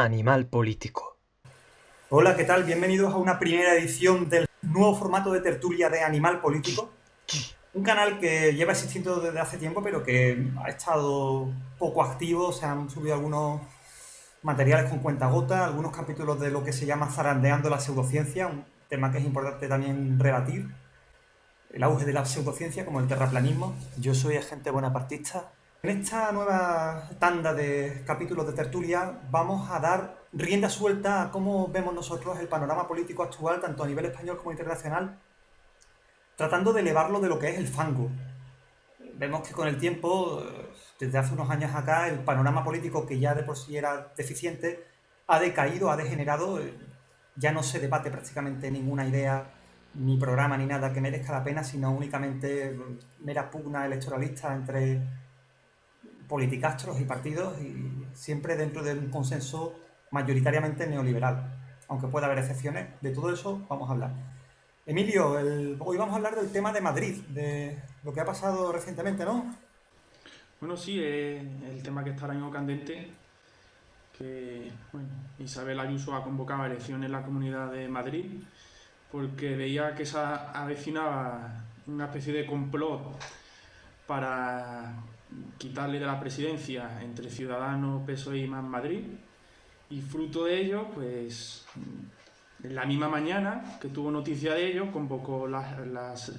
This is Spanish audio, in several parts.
Animal político. Hola, ¿qué tal? Bienvenidos a una primera edición del nuevo formato de tertulia de Animal Político. Un canal que lleva existiendo desde hace tiempo, pero que ha estado poco activo. Se han subido algunos materiales con cuentagotas, algunos capítulos de lo que se llama zarandeando la pseudociencia, un tema que es importante también rebatir. El auge de la pseudociencia, como el terraplanismo. Yo soy agente bonapartista. En esta nueva tanda de capítulos de tertulia vamos a dar rienda suelta a cómo vemos nosotros el panorama político actual, tanto a nivel español como internacional, tratando de elevarlo de lo que es el fango. Vemos que con el tiempo, desde hace unos años acá, el panorama político, que ya de por sí era deficiente, ha decaído, ha degenerado. Ya no se debate prácticamente ninguna idea, ni programa, ni nada que merezca la pena, sino únicamente mera pugna electoralista entre politicastros y partidos, y siempre dentro de un consenso mayoritariamente neoliberal. Aunque pueda haber excepciones, de todo eso vamos a hablar. Emilio, hoy vamos a hablar del tema de Madrid, de lo que ha pasado recientemente, ¿no? Bueno, sí, es el tema que está ahora mismo candente, que bueno, Isabel Ayuso ha convocado elecciones en la Comunidad de Madrid porque veía que se avecinaba una especie de complot para quitarle de la presidencia entre Ciudadanos, PSOE y Más Madrid, y fruto de ello, pues en la misma mañana que tuvo noticia de ello, convocó las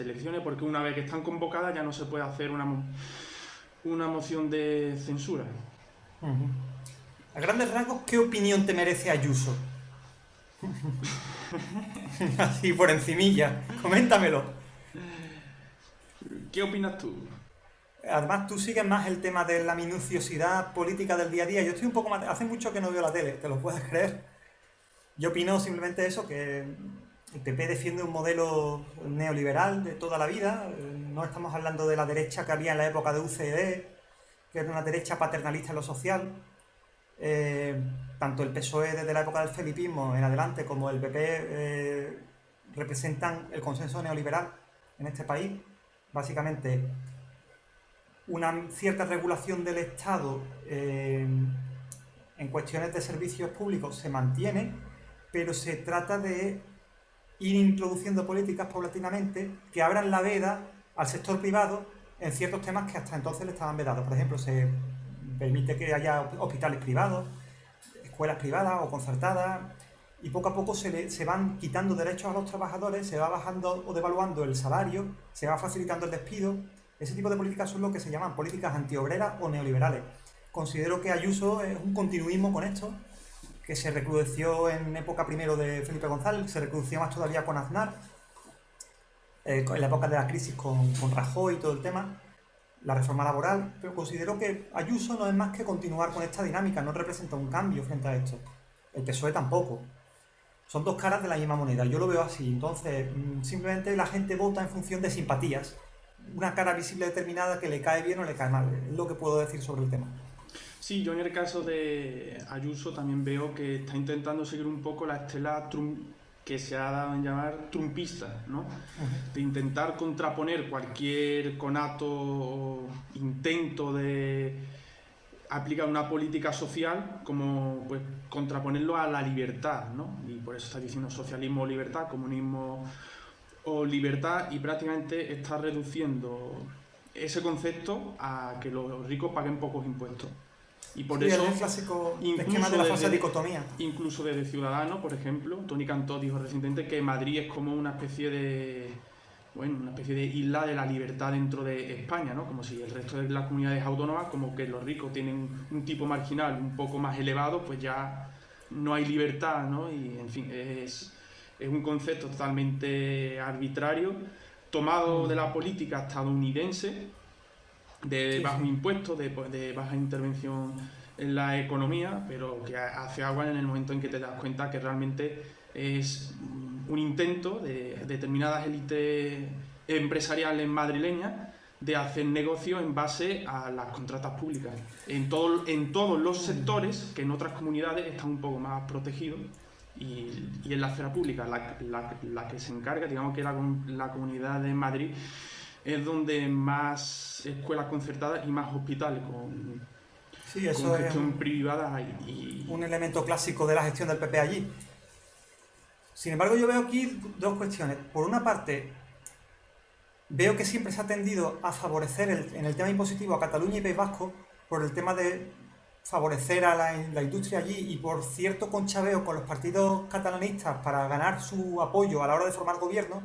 elecciones, porque una vez que están convocadas ya no se puede hacer una moción de censura. A grandes rasgos, ¿qué opinión te merece Ayuso? Así por encimilla, coméntamelo. ¿Qué opinas tú? Además, tú sigues más el tema de la minuciosidad política del día a día. Yo estoy un poco más... Hace mucho que no veo la tele, ¿te lo puedes creer? Yo opino simplemente eso, que el PP defiende un modelo neoliberal de toda la vida. No estamos hablando de la derecha que había en la época de UCD, que era una derecha paternalista en lo social. Tanto el PSOE desde la época del felipismo en adelante como el PP representan el consenso neoliberal en este país. Básicamente, una cierta regulación del Estado en cuestiones de servicios públicos se mantiene, pero se trata de ir introduciendo políticas paulatinamente que abran la veda al sector privado en ciertos temas que hasta entonces le estaban vedados. Por ejemplo, se permite que haya hospitales privados, escuelas privadas o concertadas, y poco a poco se van quitando derechos a los trabajadores, se va bajando o devaluando el salario, se va facilitando el despido. Ese tipo de políticas son lo que se llaman políticas antiobreras o neoliberales. Considero que Ayuso es un continuismo con esto, que se recrudeció en época primero de Felipe González, se recrudeció más todavía con Aznar, en la época de la crisis con Rajoy y todo el tema, la reforma laboral, pero considero que Ayuso no es más que continuar con esta dinámica, no representa un cambio frente a esto. El PSOE tampoco. Son dos caras de la misma moneda, yo lo veo así. Entonces, simplemente la gente vota en función de simpatías. Una cara visible determinada que le cae bien o le cae mal. Es lo que puedo decir sobre el tema. Sí, yo en el caso de Ayuso también veo que está intentando seguir un poco la estela que se ha dado en llamar trumpista, ¿no? De intentar contraponer cualquier conato o intento de aplicar una política social, como pues contraponerlo a la libertad, ¿no? Y por eso está diciendo socialismo o libertad, comunismo o libertad, y prácticamente está reduciendo ese concepto a que los ricos paguen pocos impuestos. Y por Sí, eso, el clásico esquema de la falsa dicotomía. incluso desde Ciudadanos, por ejemplo, Toni Cantó dijo recientemente que Madrid es como una especie de, bueno, una especie de isla de la libertad dentro de España, ¿no? Como si el resto de las comunidades autónomas, como que los ricos tienen un tipo marginal un poco más elevado, pues ya no hay libertad, ¿no? Y en fin, es un concepto totalmente arbitrario, tomado de la política estadounidense, de Sí, bajo sí. impuestos, de baja intervención en la economía, pero que hace agua en el momento en que te das cuenta que realmente es un intento de determinadas élites empresariales madrileñas de hacer negocio en base a las contratas públicas en todos los sectores que en otras comunidades están un poco más protegidos, y en la esfera pública la que se encarga, digamos que la Comunidad de Madrid es donde más escuelas concertadas y más hospitales Sí, con eso es gestión privada y un elemento clásico de la gestión del PP allí. Sin embargo, yo veo aquí dos cuestiones. Por una parte, veo que siempre se ha tendido a favorecer en el tema impositivo a Cataluña y País Vasco por el tema de favorecer a la industria allí y por cierto conchaveo con los partidos catalanistas para ganar su apoyo a la hora de formar gobierno.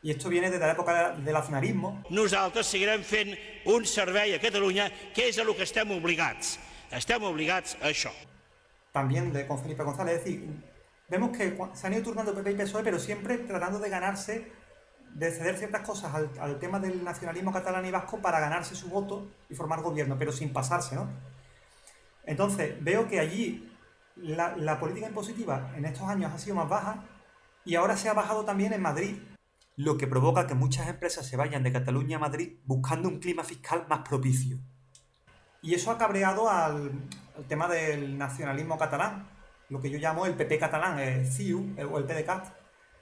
Y esto viene desde la época del aznarismo. Nosaltres seguirem fent un servei a Catalunya, que és a lo que estem obligats. Estem obligats a això. También con Felipe González. Es decir, vemos que se han ido turnando PP y PSOE, pero siempre tratando de ganarse, de ceder ciertas cosas al tema del nacionalismo catalán y vasco para ganarse su voto y formar gobierno, pero sin pasarse, ¿no? Entonces, veo que allí la política impositiva en estos años ha sido más baja y ahora se ha bajado también en Madrid, lo que provoca que muchas empresas se vayan de Cataluña a Madrid buscando un clima fiscal más propicio. Y eso ha cabreado al tema del nacionalismo catalán, lo que yo llamo el PP catalán, el CiU o el PDeCAT.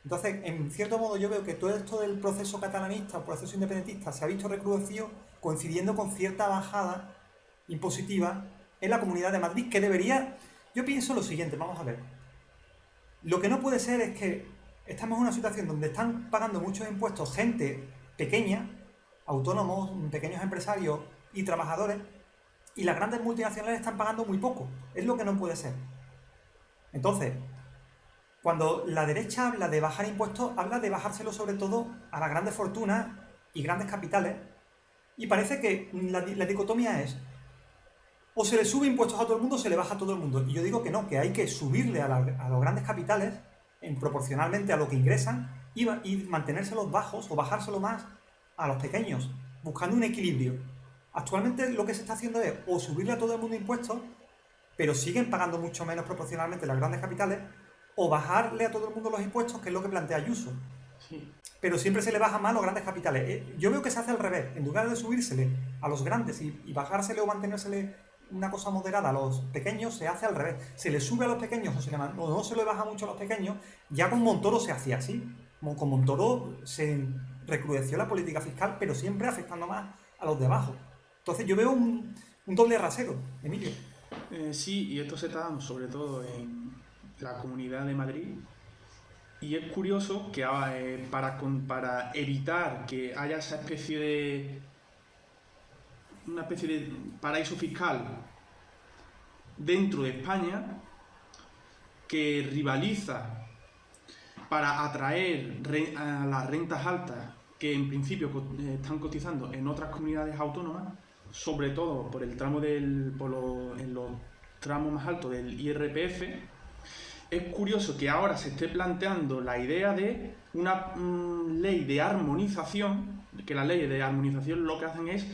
Entonces, en cierto modo, yo veo que todo esto del proceso catalanista o proceso independentista se ha visto recrudecido coincidiendo con cierta bajada impositiva en la Comunidad de Madrid, que debería... Yo pienso lo siguiente, vamos a ver. Lo que no puede ser es que estamos en una situación donde están pagando muchos impuestos gente pequeña, autónomos, pequeños empresarios y trabajadores, y las grandes multinacionales están pagando muy poco. Es lo que no puede ser. Entonces, cuando la derecha habla de bajar impuestos, habla de bajárselo sobre todo a las grandes fortunas y grandes capitales, y parece que la dicotomía es: o se le sube impuestos a todo el mundo o se le baja a todo el mundo. Y yo digo que no, que hay que subirle a los grandes capitales proporcionalmente a lo que ingresan y mantenérselos bajos o bajárselo más a los pequeños, buscando un equilibrio. Actualmente lo que se está haciendo es o subirle a todo el mundo impuestos, pero siguen pagando mucho menos proporcionalmente las grandes capitales, o bajarle a todo el mundo los impuestos, que es lo que plantea Ayuso. sí. Pero siempre se le baja más a los grandes capitales. Yo veo que se hace al revés. En lugar de subírsele a los grandes y bajársele o mantenérsele una cosa moderada a los pequeños, se hace al revés. Se le sube a los pequeños o no se le baja mucho a los pequeños. Ya con Montoro se hacía así. Con Montoro se recrudeció la política fiscal, pero siempre afectando más a los de abajo. Entonces yo veo un doble rasero, Emilio. Sí, y esto se está dando sobre todo en la Comunidad de Madrid. Y es curioso que para evitar que haya una especie de paraíso fiscal dentro de España que rivaliza para atraer a las rentas altas que en principio están cotizando en otras comunidades autónomas, sobre todo por el tramo en los tramos más altos del IRPF. Es curioso que ahora se esté planteando la idea de una ley de armonización, que las leyes de armonización lo que hacen es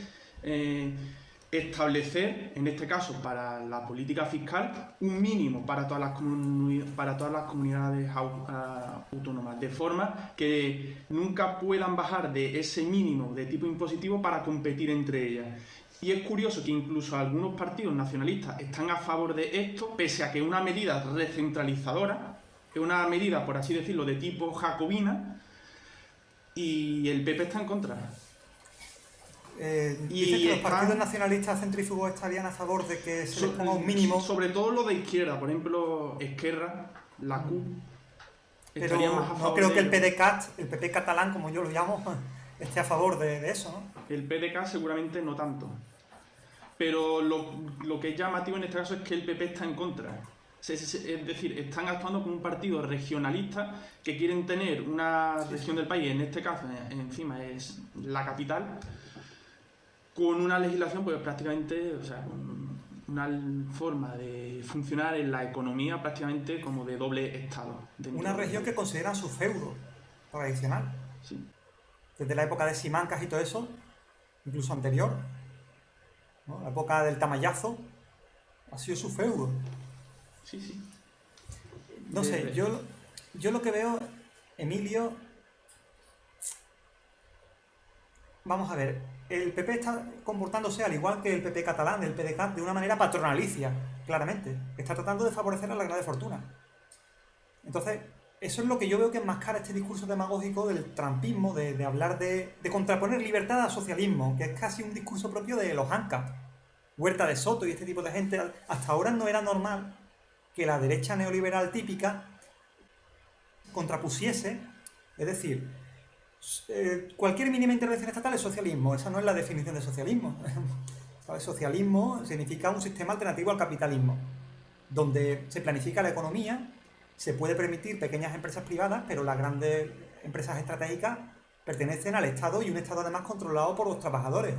establecer, en este caso para la política fiscal, un mínimo para todas las comunidades autónomas, de forma que nunca puedan bajar de ese mínimo de tipo impositivo para competir entre ellas. Y es curioso que incluso algunos partidos nacionalistas están a favor de esto, pese a que es una medida recentralizadora, es una medida, por así decirlo, de tipo jacobina, y el PP está en contra. Dices que los partidos nacionalistas centrífugos estarían a favor de que se les ponga un mínimo. Sobre todo lo de izquierda, por ejemplo, Esquerra, la CUP, estaría más a favor. No creo que el PDeCAT, el PP catalán, como yo lo llamo, esté a favor de eso, ¿no? El PDeCAT seguramente no tanto. Pero lo que es llamativo en este caso es que el PP está en contra. Es decir, están actuando como un partido regionalista que quieren tener una región del país, en este caso, encima es la capital, con una legislación pues prácticamente, o sea, con una forma de funcionar en la economía prácticamente como de doble estado. Una región que consideran su feudo tradicional. Sí. Desde la época de Simancas y todo eso, incluso anterior, ¿no? La época del Tamayazo, ha sido su feudo. Sí, sí. No sé, yo lo que veo, Emilio... Vamos a ver, el PP está comportándose al igual que el PP catalán, el PDeCAT, de una manera patronalicia, claramente. Está tratando de favorecer a la grandes fortunas. Entonces, eso es lo que yo veo que enmascara este discurso demagógico del trumpismo, de hablar de contraponer libertad al socialismo, que es casi un discurso propio de los ANCAP. Huerta de Soto y este tipo de gente, hasta ahora no era normal que la derecha neoliberal típica contrapusiese, es decir, cualquier mínima intervención estatal es socialismo, esa no es la definición de socialismo. ¿Sabes? Socialismo significa un sistema alternativo al capitalismo, donde se planifica la economía, se puede permitir pequeñas empresas privadas, pero las grandes empresas estratégicas pertenecen al Estado y un Estado además controlado por los trabajadores.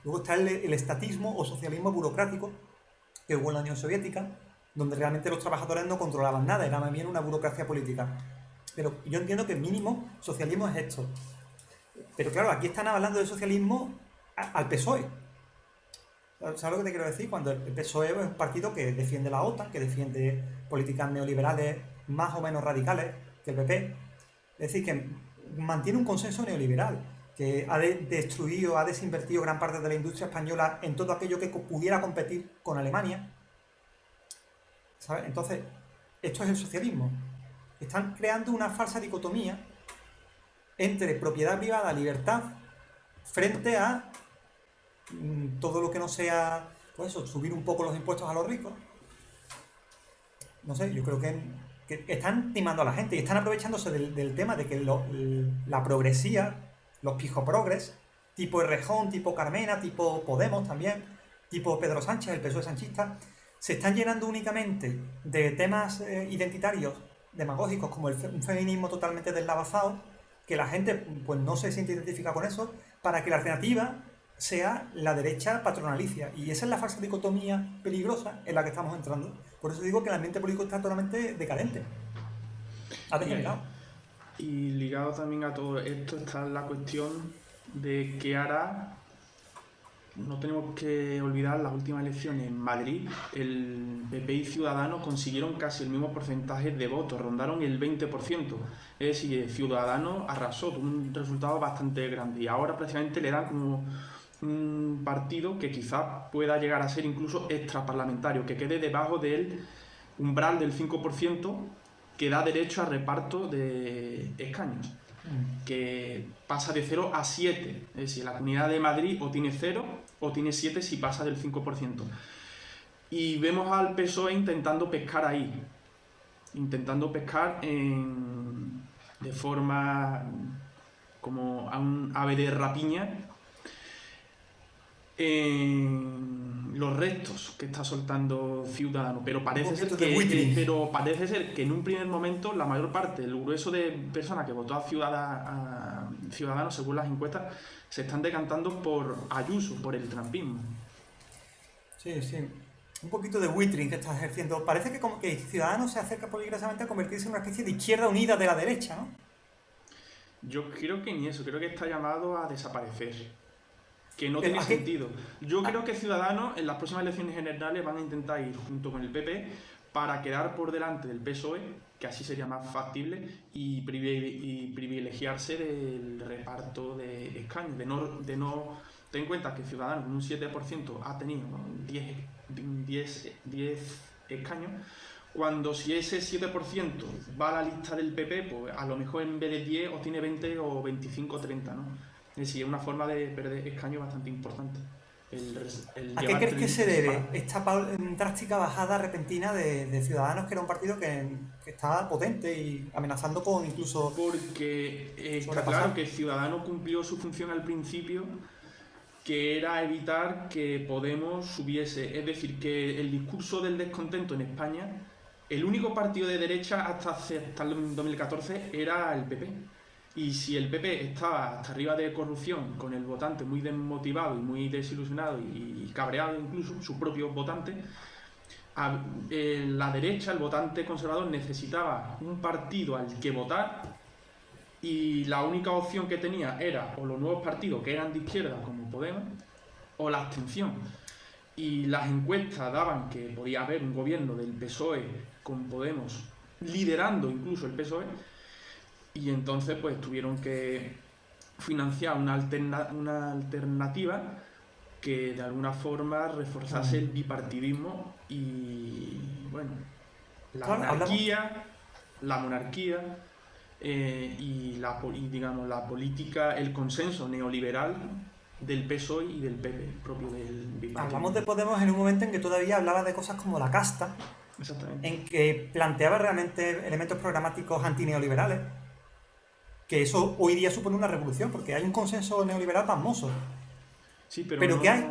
Luego está el estatismo o socialismo burocrático que hubo en la Unión Soviética, donde realmente los trabajadores no controlaban nada, era más bien una burocracia política. Pero yo entiendo que mínimo socialismo es esto. Pero claro, aquí están hablando de socialismo al PSOE. ¿Sabes lo que te quiero decir? Cuando el PSOE es un partido que defiende la OTAN, que defiende políticas neoliberales más o menos radicales que el PP. Es decir, que mantiene un consenso neoliberal, que ha destruido, ha desinvertido gran parte de la industria española en todo aquello que pudiera competir con Alemania. ¿Sabes? Entonces, esto es el socialismo. Están creando una falsa dicotomía entre propiedad privada, libertad, frente a todo lo que no sea, pues eso, subir un poco los impuestos a los ricos. No sé, yo creo que están timando a la gente y están aprovechándose del tema de que la progresía, los pijoprogres, tipo Errejón, tipo Carmena, tipo Podemos también, tipo Pedro Sánchez, el PSOE sanchista, se están llenando únicamente de temas identitarios demagógicos como un feminismo totalmente deslavazado, que la gente pues no se siente identificada con eso, para que la alternativa sea la derecha patronalicia. Y esa es la falsa dicotomía peligrosa en la que estamos entrando. Por eso digo que el ambiente político está totalmente decadente. Ha degenerado. Y ligado también a todo esto está la cuestión de qué hará. No tenemos que olvidar las últimas elecciones en Madrid. El PP y Ciudadanos consiguieron casi el mismo porcentaje de votos, rondaron el 20%. Es decir, Ciudadanos arrasó, tuvo un resultado bastante grande. Y ahora prácticamente le dan como un partido que quizás pueda llegar a ser incluso extraparlamentario, que quede debajo del umbral del 5%, que da derecho a reparto de escaños, que pasa de 0 a 7. Es decir, la Comunidad de Madrid o tiene 0 o tiene 7 si pasa del 5%. Y vemos al PSOE intentando pescar ahí, intentando pescar de forma como a un ave de rapiña en los restos que está soltando Ciudadanos, pero parece ser que en un primer momento la mayor parte, el grueso de personas que votó a Ciudadanos según las encuestas, se están decantando por Ayuso, por el trumpismo. Sí, sí. Un poquito de buitring que está ejerciendo. Parece que como que Ciudadanos se acerca peligrosamente a convertirse en una especie de izquierda unida de la derecha, ¿no? Yo creo que ni eso, creo que está llamado a desaparecer. Que no tiene sentido. Yo creo que Ciudadanos en las próximas elecciones generales van a intentar ir junto con el PP para quedar por delante del PSOE, que así sería más factible, y privilegiarse del reparto de escaños. Ten en cuenta que Ciudadanos con un 7% ha tenido 10 escaños, cuando si ese 7% va a la lista del PP, pues a lo mejor en vez de 10 obtiene 20 o 25 o 30, ¿no? Es decir, es una forma de perder escaños bastante importante. ¿A qué crees que se debe esta drástica bajada repentina de Ciudadanos, que era un partido que estaba potente y amenazando con incluso... Porque está claro que Ciudadanos cumplió su función al principio, que era evitar que Podemos subiese. Es decir, que el discurso del descontento en España, el único partido de derecha hasta el 2014 era el PP. Y si el PP estaba hasta arriba de corrupción, con el votante muy desmotivado y muy desilusionado y cabreado incluso, sus propios votantes, la derecha, el votante conservador, necesitaba un partido al que votar, y la única opción que tenía era o los nuevos partidos que eran de izquierda como Podemos o la abstención. Y las encuestas daban que podía haber un gobierno del PSOE con Podemos liderando incluso el PSOE. Y entonces pues tuvieron que financiar una alternativa que de alguna forma reforzase el bipartidismo y, bueno, la monarquía y digamos la política, el consenso neoliberal del PSOE y del PP, propio del bipartidismo. Hablamos de Podemos en un momento en que todavía hablaba de cosas como la casta, Exactamente. en que planteaba realmente elementos programáticos antineoliberales, que eso hoy día supone una revolución, porque hay un consenso neoliberal pasmoso. Sí, pero ¿Pero no, qué hay?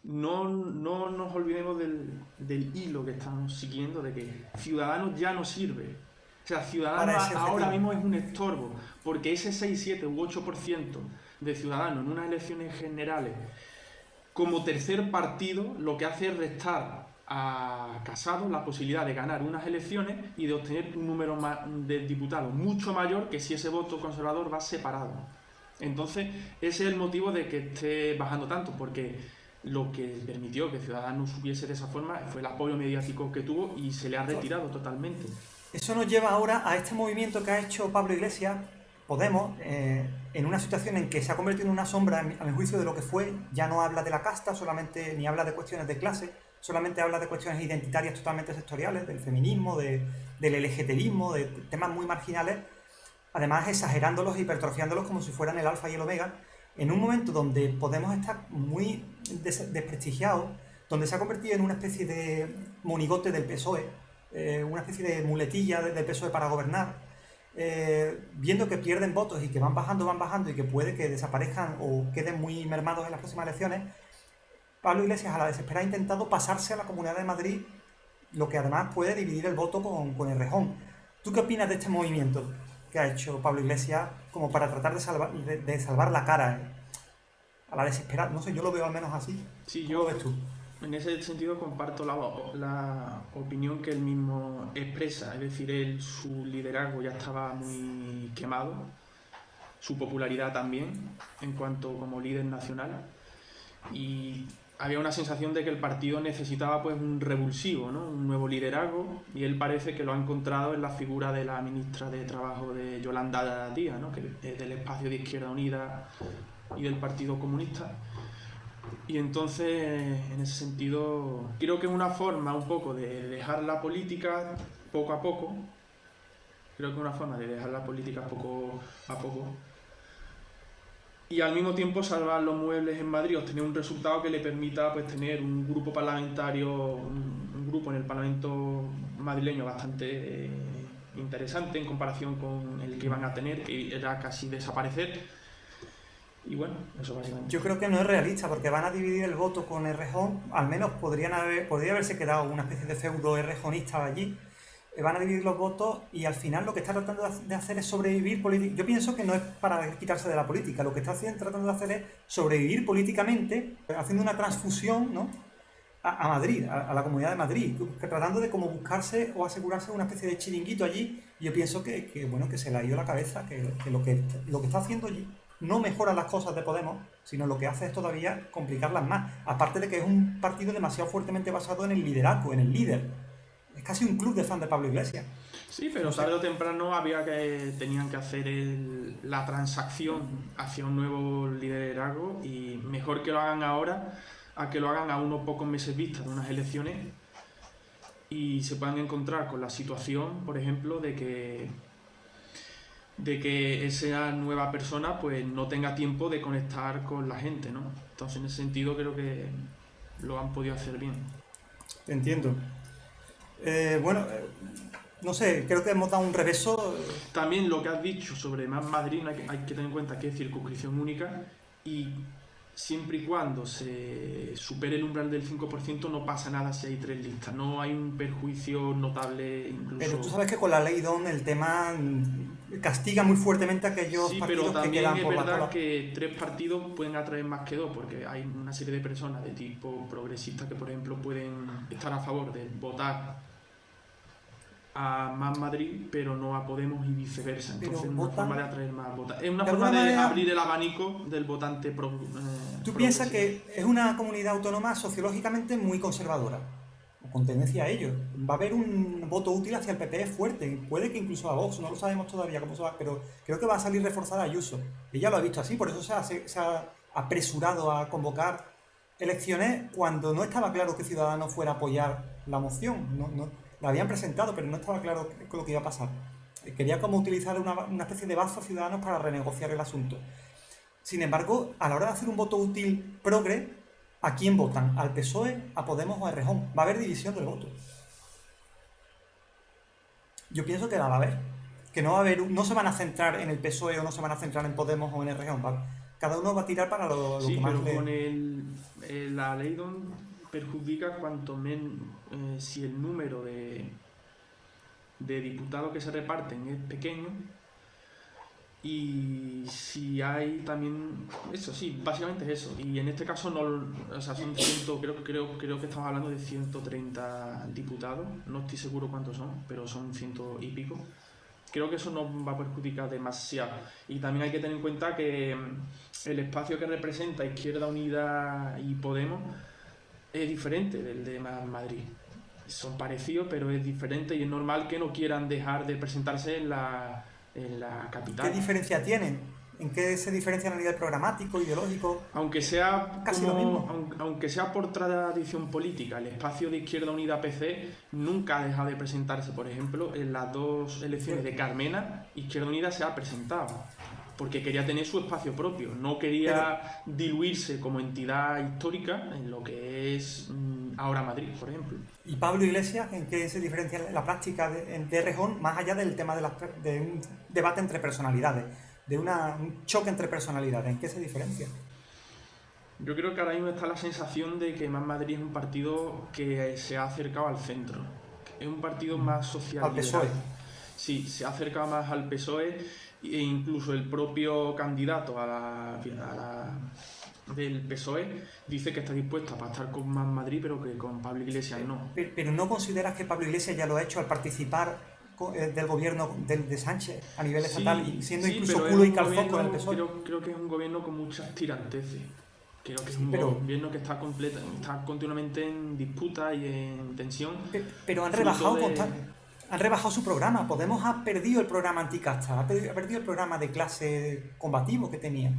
no nos olvidemos del hilo que estamos siguiendo, de que Ciudadanos ya no sirve. O sea, Para Ciudadanos ese ahora objetivo. mismo es un estorbo, porque ese 6, 7 u 8% de Ciudadanos en unas elecciones generales, como tercer partido, lo que hace es restar a Casado la posibilidad de ganar unas elecciones y de obtener un número de diputados mucho mayor que si ese voto conservador va separado. Entonces, ese es el motivo de que esté bajando tanto, porque lo que permitió que Ciudadanos subiese de esa forma fue el apoyo mediático que tuvo y se le ha retirado totalmente. Eso nos lleva ahora a este movimiento que ha hecho Pablo Iglesias, Podemos, en una situación en que se ha convertido en una sombra, a mi juicio, de lo que fue. Ya no habla de la casta, solamente ni habla de cuestiones de clase, solamente habla de cuestiones identitarias totalmente sectoriales, del feminismo, del LGTBismo, de temas muy marginales, además exagerándolos, hipertrofiándolos como si fueran el alfa y el omega, en un momento donde Podemos estar muy desprestigiado, donde se ha convertido en una especie de monigote del PSOE, una especie de muletilla del PSOE para gobernar, viendo que pierden votos y que van bajando y que puede que desaparezcan o queden muy mermados en las próximas elecciones. Pablo Iglesias, a la desesperada, ha intentado pasarse a la Comunidad de Madrid, lo que además puede dividir el voto con Errejón. ¿Tú qué opinas de este movimiento que ha hecho Pablo Iglesias como para tratar de salvar la cara a la desesperada? No sé, yo lo veo al menos así. Sí, ¿Cómo lo ves tú? En ese sentido comparto la opinión que él mismo expresa, es decir, su liderazgo ya estaba muy quemado, su popularidad también en cuanto como líder nacional, y había una sensación de que el partido necesitaba pues un revulsivo, ¿no? Un nuevo liderazgo, y él parece que lo ha encontrado en la figura de la ministra de Trabajo de Yolanda Díaz, ¿no? Que es del espacio de Izquierda Unida y del Partido Comunista. Y entonces, en ese sentido, creo que es una forma un poco de dejar la política poco a poco. Creo que es una forma de dejar la política poco a poco. Y al mismo tiempo salvar los muebles en Madrid, obtener un resultado que le permita pues tener un grupo parlamentario, un grupo en el Parlamento madrileño bastante interesante en comparación con el que iban a tener, que era casi desaparecer. Y bueno, eso básicamente. Yo creo que no es realista, porque van a dividir el voto con Errejón. Al menos podría haberse quedado una especie de feudo errejonista allí. Van a dividir los votos y al final lo que está tratando de hacer es sobrevivir políticamente. Yo pienso que no es para quitarse de la política, lo que está tratando de hacer es sobrevivir políticamente, haciendo una transfusión, ¿no?, a Madrid, a la Comunidad de Madrid, tratando de como buscarse o asegurarse una especie de chiringuito allí. Y yo pienso que se le ha ido la cabeza, que lo que está haciendo allí no mejora las cosas de Podemos, sino lo que hace es todavía complicarlas más. Aparte de que es un partido demasiado fuertemente basado en el liderazgo, en el líder. Es casi un club de fan de Pablo Iglesias. Sí, pero tarde o temprano tenían que hacer la transacción hacia un nuevo liderazgo, y mejor que lo hagan ahora a que lo hagan a unos pocos meses vista de unas elecciones y se puedan encontrar con la situación, por ejemplo, de que esa nueva persona pues no tenga tiempo de conectar con la gente, ¿no? Entonces, en ese sentido, creo que lo han podido hacer bien. Entiendo. No sé, creo que hemos dado un reveso. También lo que has dicho sobre Más Madrid, hay que tener en cuenta que es circunscripción única, y siempre y cuando se supere el umbral del 5% no pasa nada si hay 3 listas, no hay un perjuicio notable incluso. Pero tú sabes que con la ley DON el tema castiga muy fuertemente a aquellos sí, partidos pero que quedan también por es la verdad cola. que 3 partidos pueden atraer más que 2, porque hay una serie de personas de tipo progresista que, por ejemplo, pueden estar a favor de votar a Más Madrid, pero no a Podemos y viceversa. Entonces, es una forma de atraer más votantes. Es una forma de abrir el abanico del votante ¿Tú piensas que es una comunidad autónoma sociológicamente muy conservadora, con tendencia a ello? Va a haber un voto útil hacia el PP fuerte, puede que incluso a Vox, no lo sabemos todavía cómo se va, pero creo que va a salir reforzada Ayuso. Ella lo ha visto así, por eso se ha apresurado a convocar elecciones cuando no estaba claro que Ciudadanos fuera a apoyar la moción. La habían presentado, pero no estaba claro lo que iba a pasar. Quería como utilizar una especie de bazo a Ciudadanos para renegociar el asunto. Sin embargo, a la hora de hacer un voto útil progre, ¿a quién votan? ¿Al PSOE, a Podemos o a Errejón? Va a haber división del voto. Yo pienso que la va a haber. Que no va a haber, no se van a centrar en el PSOE o no se van a centrar en Podemos o en Errejón. Cada uno va a tirar para lo Sí, que más pero le... con la ley perjudica cuanto menos si el número de diputados que se reparten es pequeño y si hay también eso, sí, básicamente es eso. Y en este caso no, o sea, son 100, creo que estamos hablando de 130 diputados, no estoy seguro cuántos son, pero son 100 y pico. Creo que eso no va a perjudicar demasiado. Y también hay que tener en cuenta que el espacio que representa Izquierda Unida y Podemos es diferente del de Madrid. Son parecidos, pero es diferente y es normal que no quieran dejar de presentarse en la capital. ¿Qué diferencia tienen? ¿En qué se diferencian a nivel programático, ideológico? Aunque sea Casi lo mismo. aunque sea por tradición política, el espacio de Izquierda Unida PC nunca ha dejado de presentarse. Por ejemplo, en las dos elecciones de Carmena, Izquierda Unida se ha presentado porque quería tener su espacio propio, no quería diluirse como entidad histórica en lo que es ahora Madrid, por ejemplo. ¿Y Pablo Iglesias en qué se diferencia la práctica de Errejón, más allá del tema de un debate entre personalidades, de un choque entre personalidades? ¿En qué se diferencia? Yo creo que ahora mismo está la sensación de que Más Madrid es un partido que se ha acercado al centro. Es un partido más social. Al PSOE. Sí, se ha acercado más al PSOE e incluso el propio candidato del PSOE dice que está dispuesto a pactar con Más Madrid, pero que con Pablo Iglesias no. Pero ¿no consideras que Pablo Iglesias ya lo ha hecho al participar del gobierno de Sánchez a nivel estatal y siendo incluso culo y calzón con el PSOE? Creo que es un gobierno con muchas tiranteces. Creo que es un pero, gobierno que está continuamente en disputa y en tensión. Pero han rebajado su programa. Podemos ha perdido el programa anticasta, ha perdido el programa de clase combativo que tenía.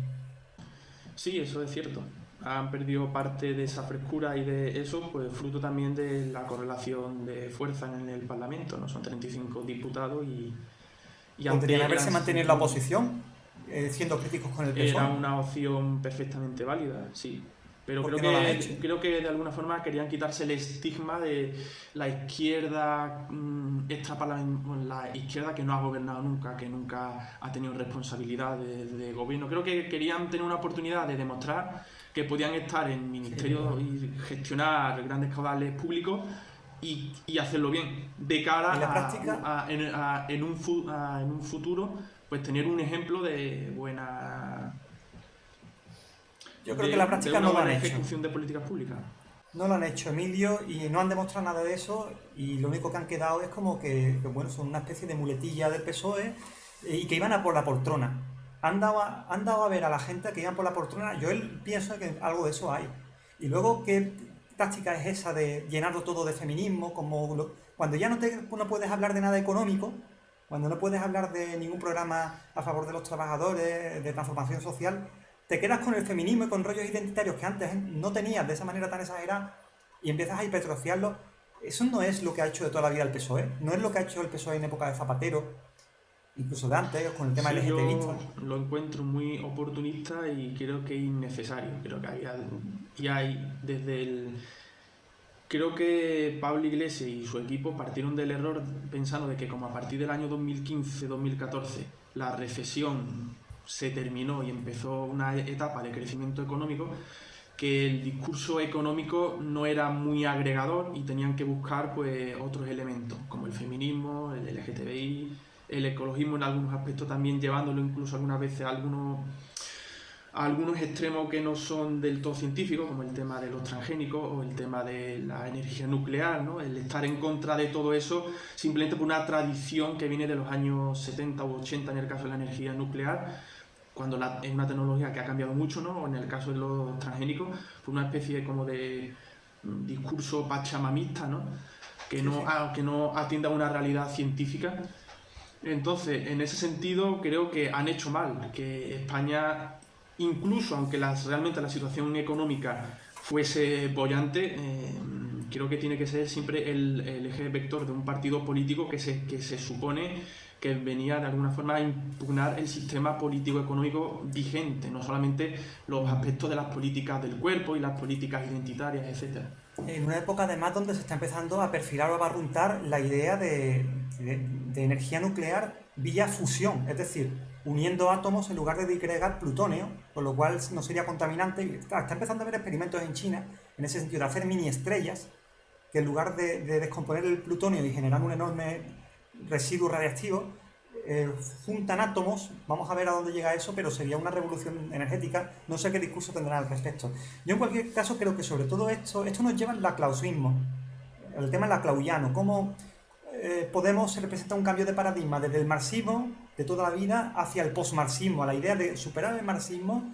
Sí, eso es cierto. Han perdido parte de esa frescura y de eso, pues fruto también de la correlación de fuerza en el Parlamento, ¿no? Son 35 diputados y podrían haberse mantenido en la oposición, siendo críticos con el PSOE. Era una opción perfectamente válida, sí. Pero creo que de alguna forma querían quitarse el estigma de la izquierda la izquierda que no ha gobernado nunca, que nunca ha tenido responsabilidad de gobierno. Creo que querían tener una oportunidad de demostrar que podían estar en ministerios y gestionar grandes caudales públicos y hacerlo bien, de cara en un futuro, pues tener un ejemplo de buena... Yo creo que la práctica no lo han hecho. Ejecución de políticas públicas. No lo han hecho, Emilio, y no han demostrado nada de eso, y lo único que han quedado es como que bueno, son una especie de muletilla del PSOE y que iban a por la poltrona. Han dado a ver a la gente que iban por la poltrona. Yo pienso que algo de eso hay. Y luego, ¿qué táctica es esa de llenarlo todo de feminismo? Cuando ya no puedes hablar de nada económico, cuando no puedes hablar de ningún programa a favor de los trabajadores, de transformación social, te quedas con el feminismo y con rollos identitarios que antes no tenías de esa manera tan exagerada y empiezas a hipertrofiarlo. Eso no es lo que ha hecho de toda la vida el PSOE. No es lo que ha hecho el PSOE en época de Zapatero, incluso de antes, con el tema sí, LGTBI. Yo lo encuentro muy oportunista y creo que innecesario. Creo que Pablo Iglesias y su equipo partieron del error pensando de que como a partir del año 2015-2014 la recesión se terminó y empezó una etapa de crecimiento económico, que el discurso económico no era muy agregador y tenían que buscar pues otros elementos como el feminismo, el LGTBI, el ecologismo en algunos aspectos también, llevándolo incluso algunas veces a algunos extremos que no son del todo científicos, como el tema de los transgénicos o el tema de la energía nuclear, ¿no? El estar en contra de todo eso simplemente por una tradición que viene de los años 70 u 80 en el caso de la energía nuclear, cuando es una tecnología que ha cambiado mucho, ¿no? O en el caso de los transgénicos, por una especie como de discurso pachamamista, ¿no? Que no atienda a una realidad científica. Entonces, en ese sentido, creo que han hecho mal, que España, incluso aunque realmente la situación económica fuese bollante, creo que tiene que ser siempre el eje vector de un partido político que se supone que venía de alguna forma a impugnar el sistema político-económico vigente, no solamente los aspectos de las políticas del cuerpo y las políticas identitarias, etc. En una época además donde se está empezando a perfilar o a barruntar la idea de energía nuclear vía fusión, es decir, uniendo átomos en lugar de disgregar plutonio, con lo cual no sería contaminante. Está empezando a haber experimentos en China en ese sentido, de hacer mini estrellas que en lugar de descomponer el plutonio y generar un enorme residuo radiactivo, juntan átomos. Vamos a ver a dónde llega eso, pero sería una revolución energética. No sé qué discurso tendrán al respecto. Yo en cualquier caso creo que sobre todo esto nos lleva al laclausuismo, el tema laclauiano, cómo Podemos representa un cambio de paradigma desde el marxismo de toda la vida hacia el postmarxismo, a la idea de superar el marxismo,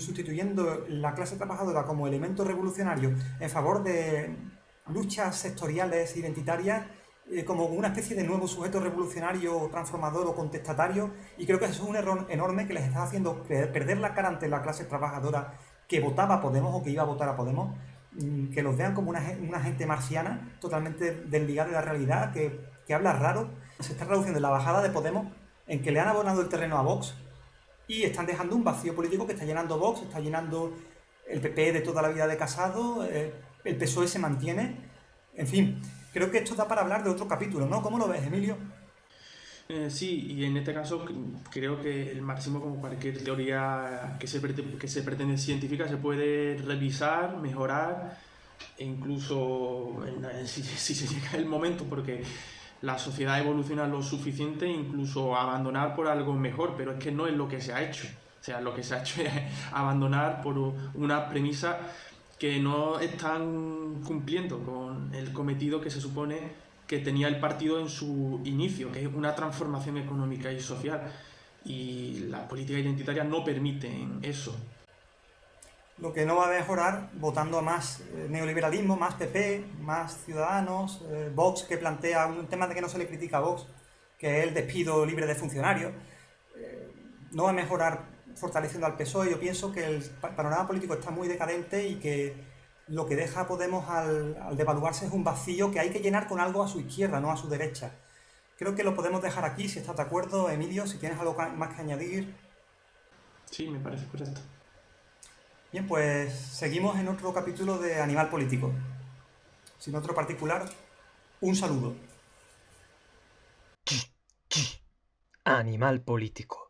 sustituyendo la clase trabajadora como elemento revolucionario en favor de luchas sectoriales identitarias, como una especie de nuevo sujeto revolucionario, transformador o contestatario. Y creo que eso es un error enorme que les está haciendo perder la cara ante la clase trabajadora que votaba a Podemos o que iba a votar a Podemos, que los vean como una gente marciana totalmente desligada de la realidad, que habla raro. Se está reduciendo la bajada de Podemos en que le han abonado el terreno a Vox y están dejando un vacío político que está llenando Vox, está llenando el PP de toda la vida de Casado, el PSOE se mantiene. En fin, creo que esto da para hablar de otro capítulo, ¿no? ¿Cómo lo ves, Emilio? Sí, y en este caso creo que el marxismo, como cualquier teoría que se pretende científica, se puede revisar, mejorar e incluso, si se llega el momento, porque la sociedad evoluciona lo suficiente, incluso abandonar por algo mejor, pero es que no es lo que se ha hecho. O sea, lo que se ha hecho es abandonar por una premisa que no están cumpliendo con el cometido que se supone que tenía el partido en su inicio, que es una transformación económica y social, y las políticas identitarias no permiten eso. Lo que no va a mejorar votando a más neoliberalismo, más PP, más Ciudadanos, Vox, que plantea un tema de que no se le critica a Vox, que es el despido libre de funcionarios. No va a mejorar fortaleciendo al PSOE. Yo pienso que el panorama político está muy decadente y que lo que deja a Podemos al devaluarse es un vacío que hay que llenar con algo a su izquierda, no a su derecha. Creo que lo podemos dejar aquí, si estás de acuerdo, Emilio, si tienes algo más que añadir. Sí, me parece correcto. Bien, pues seguimos en otro capítulo de Animal Político. Sin otro particular, un saludo. Animal Político.